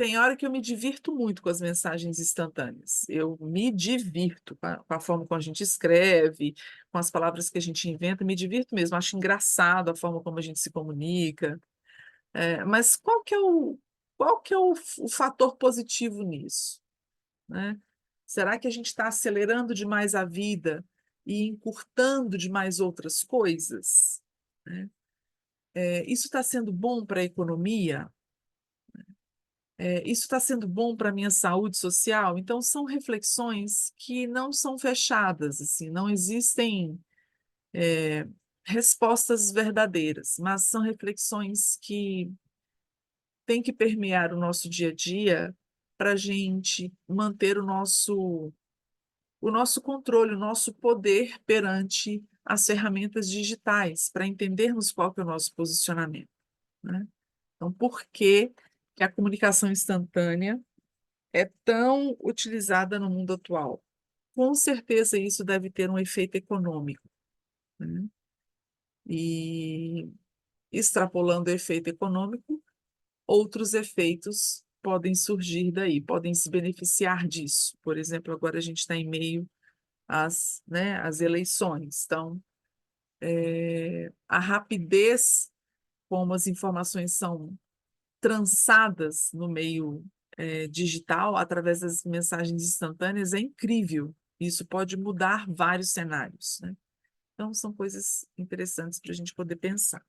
Tem hora que eu me divirto muito com as mensagens instantâneas. Eu me divirto com a forma como a gente escreve, com as palavras que a gente inventa, me divirto mesmo. Acho engraçado a forma como a gente se comunica. Mas qual que é o fator positivo nisso, né? Será que a gente está acelerando demais a vida e encurtando demais outras coisas, né? Isso está sendo bom para a economia? Isso está sendo bom para a minha saúde social? Então, são reflexões que não são fechadas, assim, não existem respostas verdadeiras, mas são reflexões que têm que permear o nosso dia a dia para a gente manter o nosso controle, o nosso poder perante as ferramentas digitais, para entendermos qual que é o nosso posicionamento, né? Então, por que que a comunicação instantânea é tão utilizada no mundo atual? Com certeza isso deve ter um efeito econômico, né? E extrapolando o efeito econômico, outros efeitos podem surgir daí, podem se beneficiar disso. Por exemplo, agora a gente está em meio às eleições. Então, a rapidez como as informações são trançadas no meio digital através das mensagens instantâneas é incrível. Isso pode mudar vários cenários, né? Então, são coisas interessantes para a gente poder pensar,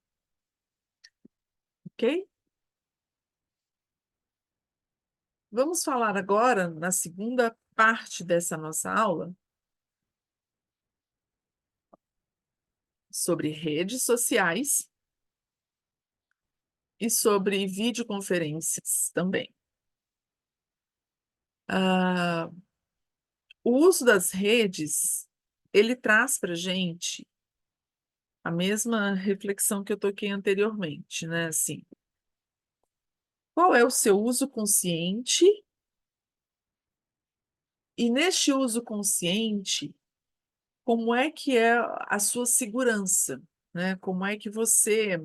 ok? Vamos falar agora, na segunda parte dessa nossa aula, sobre redes sociais e sobre videoconferências também. Ah, o uso das redes, ele traz para a gente a mesma reflexão que eu toquei anteriormente, né? Assim, qual é o seu uso consciente? E neste uso consciente, como é que é a sua segurança, né? Como é que você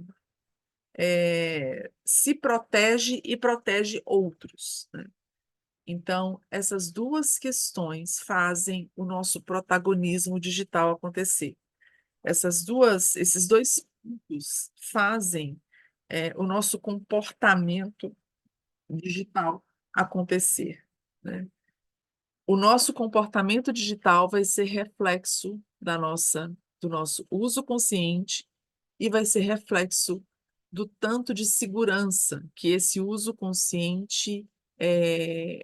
se protege e protege outros, né? Então, essas duas questões fazem o nosso protagonismo digital acontecer. Esses dois pontos fazem o nosso comportamento digital acontecer, né? O nosso comportamento digital vai ser reflexo do nosso uso consciente e vai ser reflexo do tanto de segurança que esse uso consciente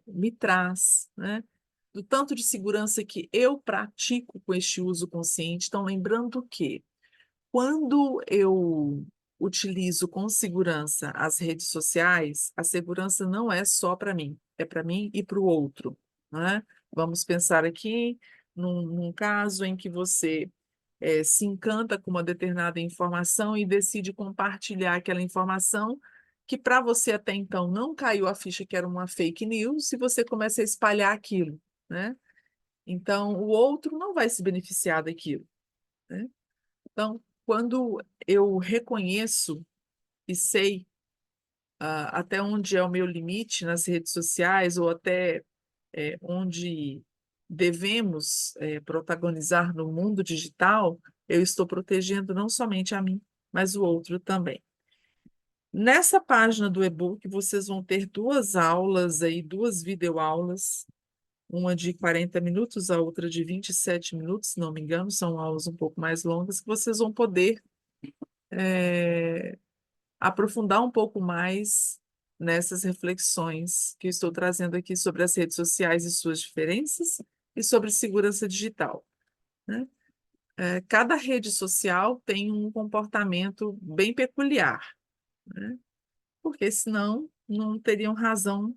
me traz, né? Do tanto de segurança que eu pratico com este uso consciente. Então, lembrando que quando eu utilizo com segurança as redes sociais, a segurança não é só para mim, é para mim e para o outro, né? Vamos pensar aqui num caso em que você se encanta com uma determinada informação e decide compartilhar aquela informação que para você até então não caiu a ficha que era uma fake news, e você começa a espalhar aquilo, né? Então, o outro não vai se beneficiar daquilo, né? Então, quando eu reconheço e sei até onde é o meu limite nas redes sociais, ou até onde devemos protagonizar no mundo digital, eu estou protegendo não somente a mim, mas o outro também. Nessa página do e-book, vocês vão ter duas aulas aí, duas videoaulas, uma de 40 minutos, a outra de 27 minutos, se não me engano, são aulas um pouco mais longas, que vocês vão poder aprofundar um pouco mais nessas reflexões que eu estou trazendo aqui sobre as redes sociais e suas diferenças e sobre segurança digital, né? Cada rede social tem um comportamento bem peculiar, né? Porque senão não teriam razão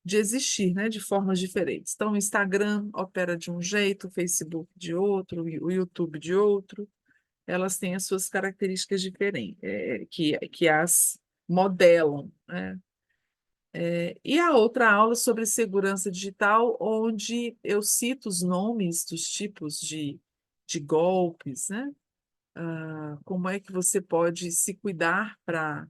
de existir, né? De formas diferentes. Então, o Instagram opera de um jeito, o Facebook de outro, o YouTube de outro. Elas têm as suas características diferentes, que as modelam, né? E a outra aula sobre segurança digital, onde eu cito os nomes dos tipos de golpes, né? Como é que você pode se cuidar para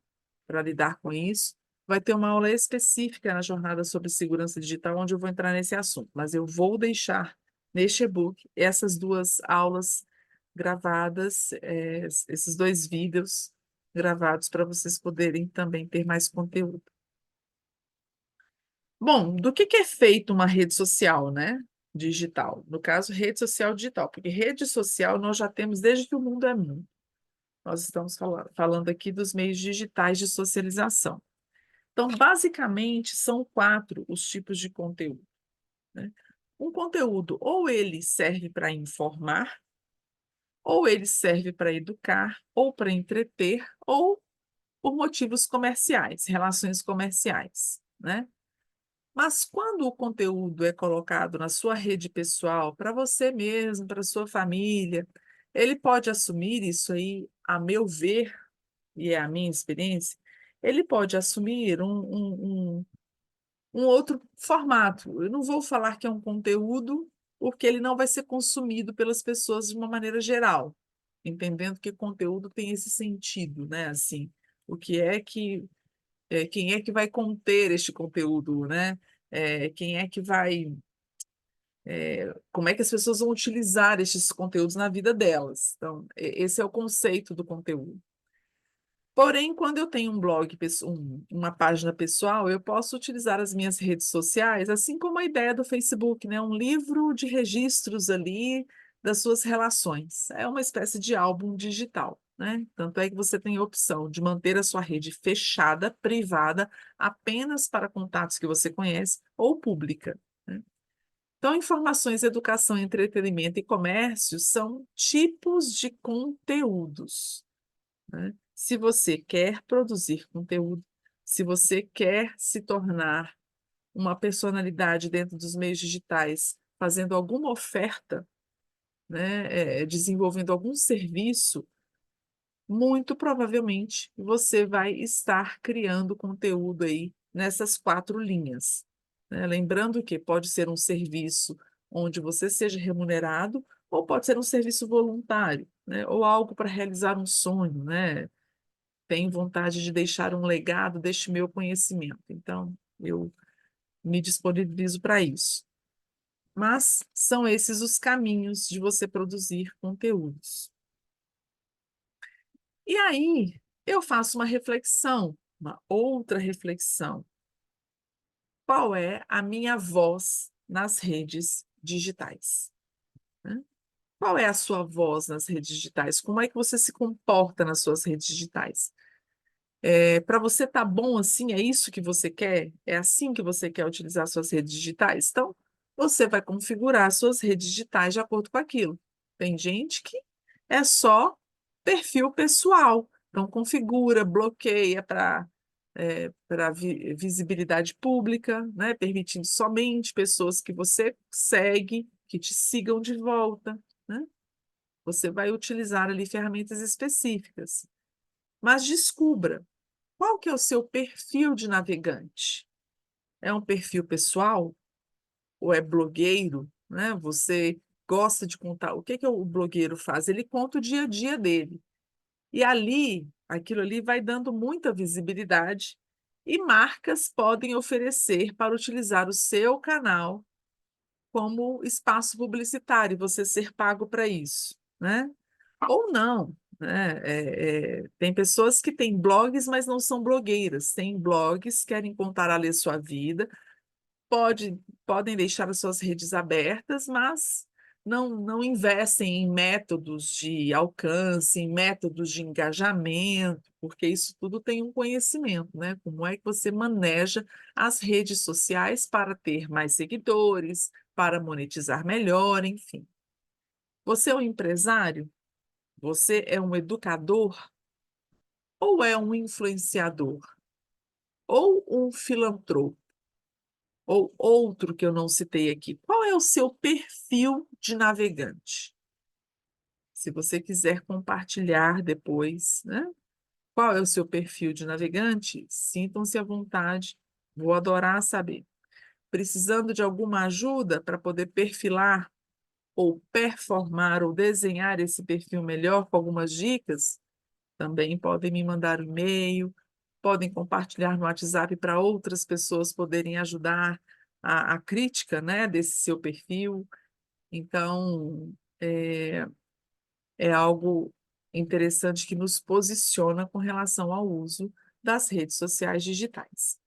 lidar com isso. Vai ter uma aula específica na jornada sobre segurança digital, onde eu vou entrar nesse assunto, mas eu vou deixar neste e-book essas duas aulas gravadas, esses dois vídeos gravados para vocês poderem também ter mais conteúdo. Bom, do que é feito uma rede social, né? Digital. No caso, rede social digital, porque rede social nós já temos desde que o mundo é mundo. Nós estamos falando aqui dos meios digitais de socialização. Então, basicamente, são 4 os tipos de conteúdo, né? Um conteúdo, ou ele serve para informar, ou ele serve para educar, ou para entreter, ou por motivos comerciais, relações comerciais, né? Mas quando o conteúdo é colocado na sua rede pessoal, para você mesmo, para sua família, ele pode assumir isso aí, a meu ver, e é a minha experiência, ele pode assumir um outro formato. Eu não vou falar que é um conteúdo, porque ele não vai ser consumido pelas pessoas de uma maneira geral, entendendo que conteúdo tem esse sentido, né? Assim, o que é que quem é que vai conter este conteúdo, né? Quem é que vai, como é que as pessoas vão utilizar estes conteúdos na vida delas? Então, esse é o conceito do conteúdo. Porém, quando eu tenho um blog, uma página pessoal, eu posso utilizar as minhas redes sociais, assim como a ideia do Facebook, né? Um livro de registros ali das suas relações. É uma espécie de álbum digital, né? Tanto é que você tem a opção de manter a sua rede fechada, privada, apenas para contatos que você conhece, ou pública, né? Então, informações, educação, entretenimento e comércio são tipos de conteúdos, né? Se você quer produzir conteúdo, se você quer se tornar uma personalidade dentro dos meios digitais, fazendo alguma oferta, né, desenvolvendo algum serviço, muito provavelmente você vai estar criando conteúdo aí nessas 4 linhas, né? Lembrando que pode ser um serviço onde você seja remunerado, ou pode ser um serviço voluntário, né? Ou algo para realizar um sonho, né? Tenho vontade de deixar um legado deste meu conhecimento. Então, eu me disponibilizo para isso. Mas são esses os caminhos de você produzir conteúdos. E aí, eu faço uma reflexão, uma outra reflexão. Qual é a minha voz nas redes digitais, né? Qual é a sua voz nas redes digitais? Como é que você se comporta nas suas redes digitais? Para você tá bom assim, é isso que você quer? É assim que você quer utilizar suas redes digitais? Então, você vai configurar suas redes digitais de acordo com aquilo. Tem gente que é só perfil pessoal. Então, configura, bloqueia para visibilidade pública, né? Permitindo somente pessoas que você segue, que te sigam de volta, né? Você vai utilizar ali ferramentas específicas. Mas descubra qual que é o seu perfil de navegante? É um perfil pessoal ou é blogueiro, né? Você gosta de contar. O que que o blogueiro faz? Ele conta o dia a dia dele. E ali, aquilo ali vai dando muita visibilidade e marcas podem oferecer para utilizar o seu canal como espaço publicitário, você ser pago para isso, né? Ou não, né? Tem pessoas que têm blogs, mas não são blogueiras. Têm blogs, querem contar ali a sua vida, podem deixar as suas redes abertas, mas não investem em métodos de alcance, em métodos de engajamento, porque isso tudo tem um conhecimento, né? Como é que você maneja as redes sociais para ter mais seguidores, para monetizar melhor, enfim. Você é um empresário? Você é um educador? Ou é um influenciador? Ou um filantropo? Ou outro que eu não citei aqui? Qual é o seu perfil de navegante? Se você quiser compartilhar depois, né? Qual é o seu perfil de navegante? Sintam-se à vontade, vou adorar saber. Precisando de alguma ajuda para poder perfilar ou performar ou desenhar esse perfil melhor com algumas dicas? Também podem me mandar um e-mail, podem compartilhar no WhatsApp para outras pessoas poderem ajudar a crítica, né, desse seu perfil. Então, é algo interessante que nos posiciona com relação ao uso das redes sociais digitais.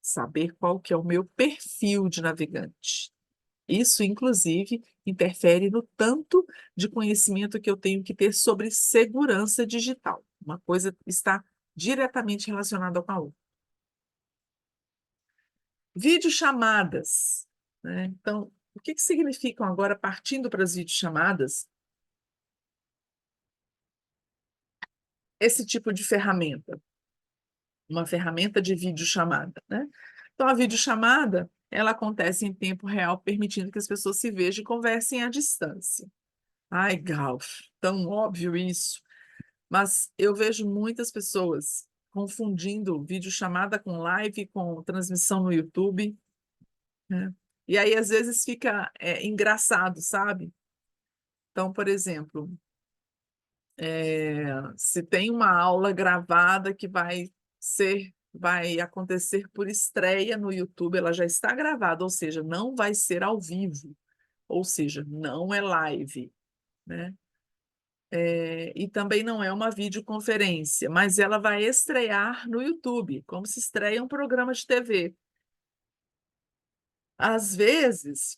Saber qual que é o meu perfil de navegante. Isso, inclusive, interfere no tanto de conhecimento que eu tenho que ter sobre segurança digital. Uma coisa está diretamente relacionada com a outra. Videochamadas, né? Então, o que significam agora, partindo para as videochamadas, esse tipo de ferramenta? Uma ferramenta de videochamada, né? Então, a videochamada, ela acontece em tempo real, permitindo que as pessoas se vejam e conversem à distância. Ai, Galf, tão óbvio isso. Mas eu vejo muitas pessoas confundindo videochamada com live, com transmissão no YouTube, né? E aí, às vezes, fica engraçado, sabe? Então, por exemplo, se tem uma aula gravada que vai acontecer por estreia no YouTube, ela já está gravada, ou seja, não vai ser ao vivo, ou seja, não é live, né? E também não é uma videoconferência, mas ela vai estrear no YouTube, como se estreia um programa de TV. Às vezes,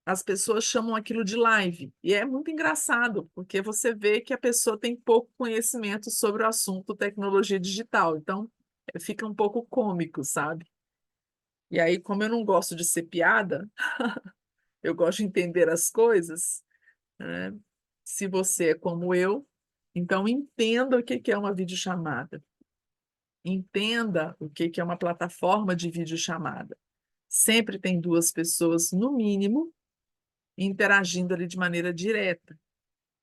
as pessoas chamam aquilo de live, e é muito engraçado, porque você vê que a pessoa tem pouco conhecimento sobre o assunto tecnologia digital, então fica um pouco cômico, sabe? E aí, como eu não gosto de ser piada, eu gosto de entender as coisas, né? Se você é como eu, então entenda o que que é uma videochamada. Entenda o que que é uma plataforma de videochamada. Sempre tem duas pessoas, no mínimo, interagindo ali de maneira direta.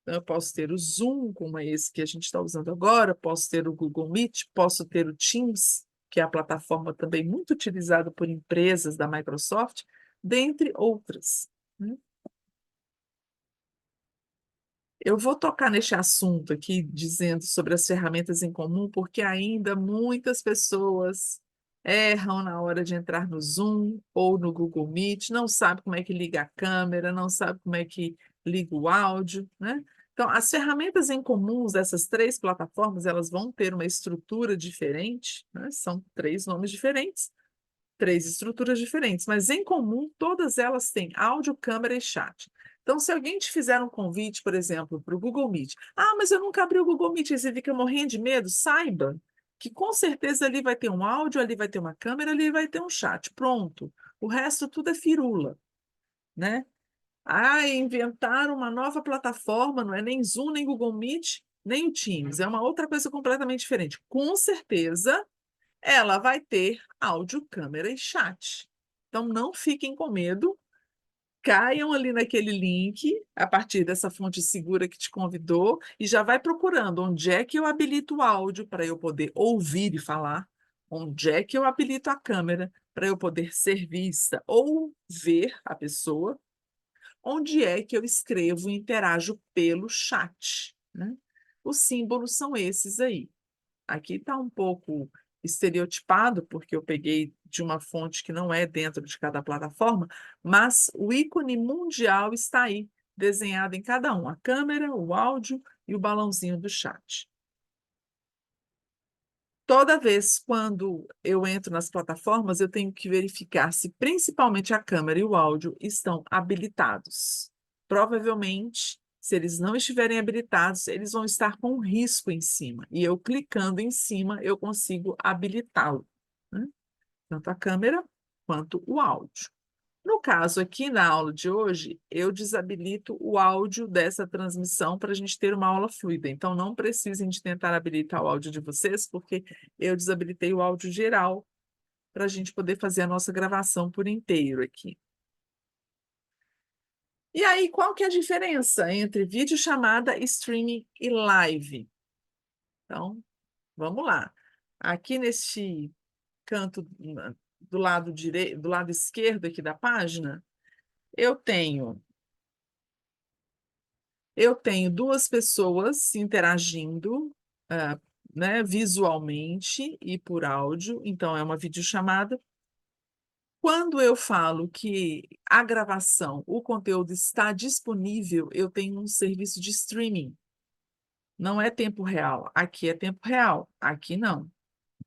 Então, eu posso ter o Zoom, como é esse que a gente está usando agora, posso ter o Google Meet, posso ter o Teams, que é a plataforma também muito utilizada por empresas da Microsoft, dentre outras, né? Eu vou tocar neste assunto aqui, dizendo sobre as ferramentas em comum, porque ainda muitas pessoas erram na hora de entrar no Zoom ou no Google Meet, não sabe como é que liga a câmera, não sabe como é que liga o áudio, né? Então, as ferramentas em comuns dessas três plataformas, elas vão ter uma estrutura diferente, né? São três nomes diferentes, três estruturas diferentes, mas em comum todas elas têm áudio, câmera e chat. Então, se alguém te fizer um convite, por exemplo, para o Google Meet, mas eu nunca abri o Google Meet, aí você fica morrendo de medo, saiba que com certeza ali vai ter um áudio, ali vai ter uma câmera, ali vai ter um chat. Pronto. O resto tudo é firula, né? Inventaram uma nova plataforma, não é nem Zoom, nem Google Meet, nem o Teams, é uma outra coisa completamente diferente. Com certeza ela vai ter áudio, câmera e chat. Então, não fiquem com medo, caiam ali naquele link, a partir dessa fonte segura que te convidou, e já vai procurando onde é que eu habilito o áudio para eu poder ouvir e falar, onde é que eu habilito a câmera para eu poder ser vista ou ver a pessoa, onde é que eu escrevo e interajo pelo chat, né? Os símbolos são esses aí. Aqui está um pouco estereotipado, porque eu peguei de uma fonte que não é dentro de cada plataforma, mas o ícone mundial está aí, desenhado em cada um, a câmera, o áudio e o balãozinho do chat. Toda vez quando eu entro nas plataformas, eu tenho que verificar se principalmente a câmera e o áudio estão habilitados. Provavelmente, se eles não estiverem habilitados, eles vão estar com um risco em cima. E eu clicando em cima, eu consigo habilitá-lo, né? Tanto a câmera quanto o áudio. No caso aqui na aula de hoje, eu desabilito o áudio dessa transmissão para a gente ter uma aula fluida. Então, não precisem de tentar habilitar o áudio de vocês, porque eu desabilitei o áudio geral para a gente poder fazer a nossa gravação por inteiro aqui. E aí, qual que é a diferença entre videochamada, streaming e live? Então, vamos lá. Aqui neste canto do lado direito, do lado esquerdo aqui da página, eu tenho duas pessoas interagindo, ah, né, visualmente e por áudio, então é uma videochamada. Quando eu falo que a gravação, o conteúdo está disponível, eu tenho um serviço de streaming. Não é tempo real. Aqui é tempo real, aqui não,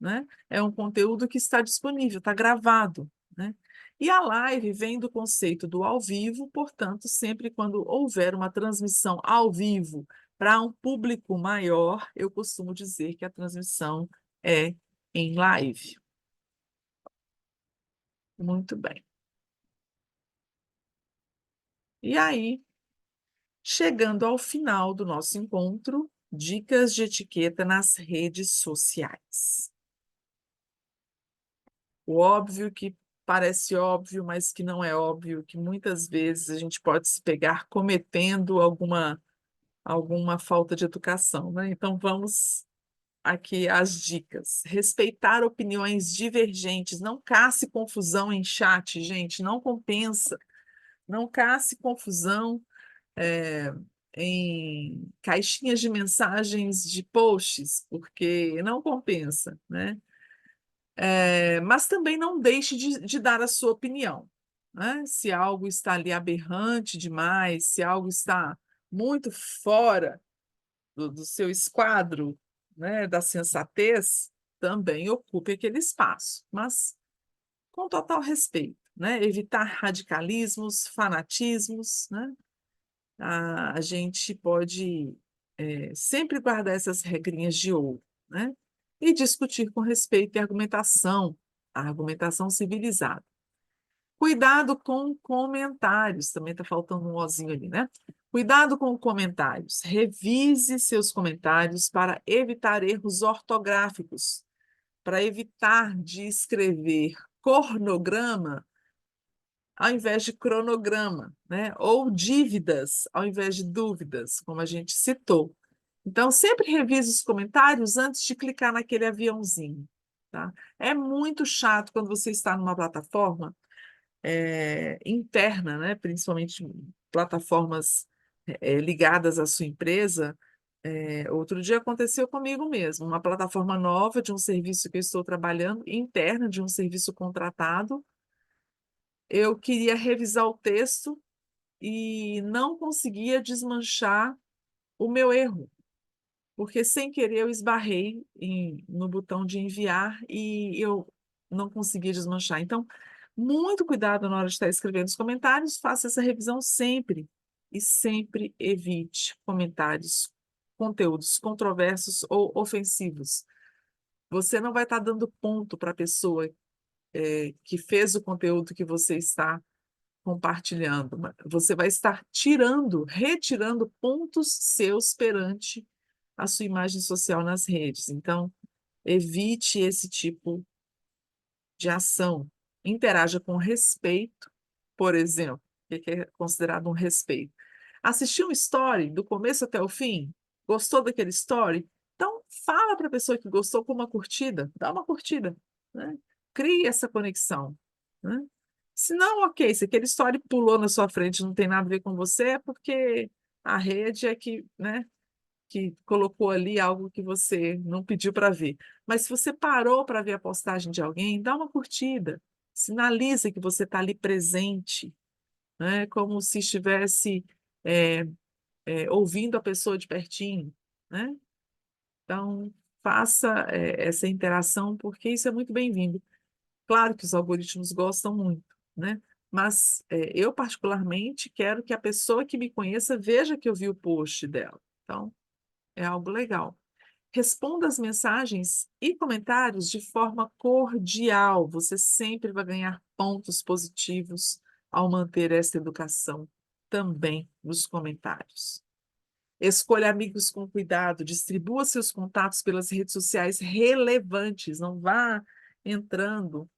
né? É um conteúdo que está disponível, está gravado, né? E a live vem do conceito do ao vivo, portanto, sempre quando houver uma transmissão ao vivo para um público maior, eu costumo dizer que a transmissão é em live. Muito bem. E aí, chegando ao final do nosso encontro, dicas de etiqueta nas redes sociais. O óbvio que parece óbvio, mas que não é óbvio, que muitas vezes a gente pode se pegar cometendo alguma falta de educação, né? Então vamos aqui às dicas. Respeitar opiniões divergentes, não casse confusão em chat, gente, não compensa. Não casse confusão eh, em caixinhas de mensagens de posts, porque não compensa, né? Mas também não deixe de dar a sua opinião, né? Se algo está ali aberrante demais, se algo está muito fora do seu esquadro, né, da sensatez, também ocupe aquele espaço, mas com total respeito, né? Evitar radicalismos, fanatismos, né? A gente pode sempre guardar essas regrinhas de ouro, né? E discutir com respeito e argumentação, a argumentação civilizada. Cuidado com comentários, também está faltando um ozinho ali, né? Cuidado com comentários. Revise seus comentários para evitar erros ortográficos, para evitar de escrever cornograma ao invés de cronograma, né? Ou dívidas ao invés de dúvidas, como a gente citou. Então, sempre revise os comentários antes de clicar naquele aviãozinho, tá? É muito chato quando você está numa plataforma interna, né? Principalmente plataformas ligadas à sua empresa. Outro dia aconteceu comigo mesmo, uma plataforma nova de um serviço que eu estou trabalhando, interna de um serviço contratado. Eu queria revisar o texto e não conseguia desmanchar o meu erro, porque sem querer eu esbarrei no botão de enviar e eu não conseguia desmanchar. Então, muito cuidado na hora de estar escrevendo os comentários, faça essa revisão sempre e sempre evite comentários, conteúdos controversos ou ofensivos. Você não vai estar dando ponto para a pessoa que fez o conteúdo que você está compartilhando. Você vai estar retirando pontos seus perante a sua imagem social nas redes. Então, evite esse tipo de ação. Interaja com respeito, por exemplo, o que é considerado um respeito. Assistiu um story do começo até o fim? Gostou daquele story? Então, fala para a pessoa que gostou com uma curtida, dá uma curtida, né? Crie essa conexão, né? Se não, ok, se aquele story pulou na sua frente, não tem nada a ver com você, é porque a rede é que, né, que colocou ali algo que você não pediu para ver. Mas se você parou para ver a postagem de alguém, dá uma curtida, sinaliza que você está ali presente, né? Como se estivesse é, ouvindo a pessoa de pertinho, né? Então, faça essa interação, porque isso é muito bem-vindo. Claro que os algoritmos gostam muito, né? Mas eu, particularmente, quero que a pessoa que me conheça veja que eu vi o post dela. Então, é algo legal. Responda as mensagens e comentários de forma cordial. Você sempre vai ganhar pontos positivos ao manter essa educação também nos comentários. Escolha amigos com cuidado, distribua seus contatos pelas redes sociais relevantes, não vá entrando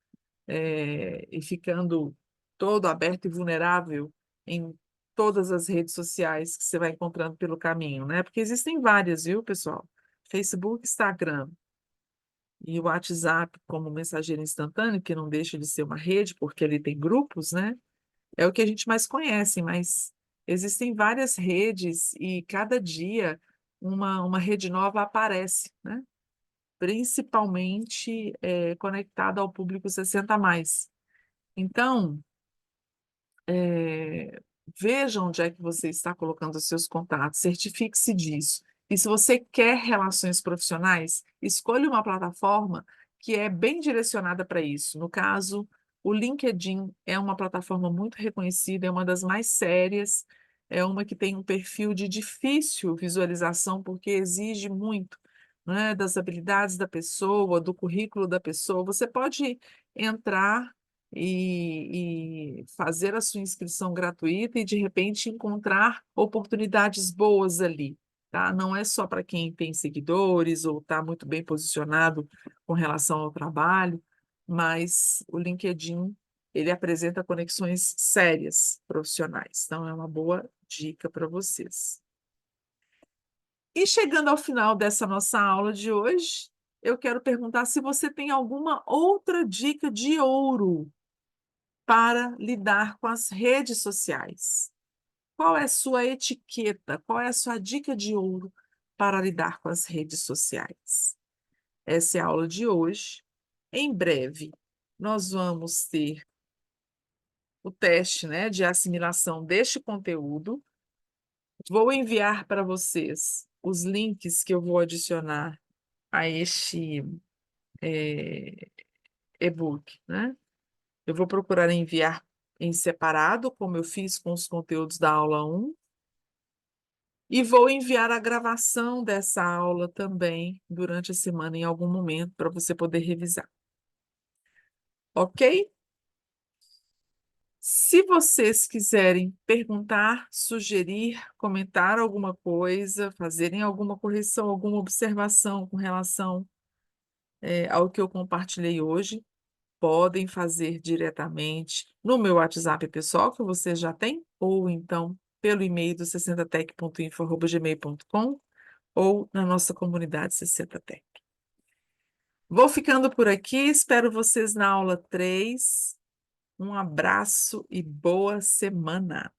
e ficando todo aberto e vulnerável em todas as redes sociais que você vai encontrando pelo caminho, né? Porque existem várias, viu, pessoal? Facebook, Instagram e o WhatsApp como mensageiro instantâneo, que não deixa de ser uma rede, porque ele tem grupos, né? É o que a gente mais conhece, mas existem várias redes e cada dia uma rede nova aparece, né? Principalmente conectada ao público 60 a mais. Então, veja onde é que você está colocando os seus contatos, certifique-se disso. E se você quer relações profissionais, escolha uma plataforma que é bem direcionada para isso. No caso, o LinkedIn é uma plataforma muito reconhecida, é uma das mais sérias, é uma que tem um perfil de difícil visualização, porque exige muito, né, das habilidades da pessoa, do currículo da pessoa. Você pode entrar e fazer a sua inscrição gratuita e, de repente, encontrar oportunidades boas ali, tá? Não é só para quem tem seguidores ou está muito bem posicionado com relação ao trabalho, mas o LinkedIn, ele apresenta conexões sérias profissionais. Então, é uma boa dica para vocês. E chegando ao final dessa nossa aula de hoje, eu quero perguntar se você tem alguma outra dica de ouro para lidar com as redes sociais. Qual é a sua etiqueta? Qual é a sua dica de ouro para lidar com as redes sociais? Essa é a aula de hoje. Em breve, nós vamos ter o teste, né, de assimilação deste conteúdo. Vou enviar para vocês os links que eu vou adicionar a este e-book, né? Eu vou procurar enviar em separado, como eu fiz com os conteúdos da aula 1, e vou enviar a gravação dessa aula também durante a semana, em algum momento, para você poder revisar. Ok? Se vocês quiserem perguntar, sugerir, comentar alguma coisa, fazerem alguma correção, alguma observação com relação, ao que eu compartilhei hoje, podem fazer diretamente no meu WhatsApp pessoal, que você já tem, ou então pelo e-mail do 60tech.info@gmail.com ou na nossa comunidade 60tech. Vou ficando por aqui, espero vocês na aula 3. Um abraço e boa semana!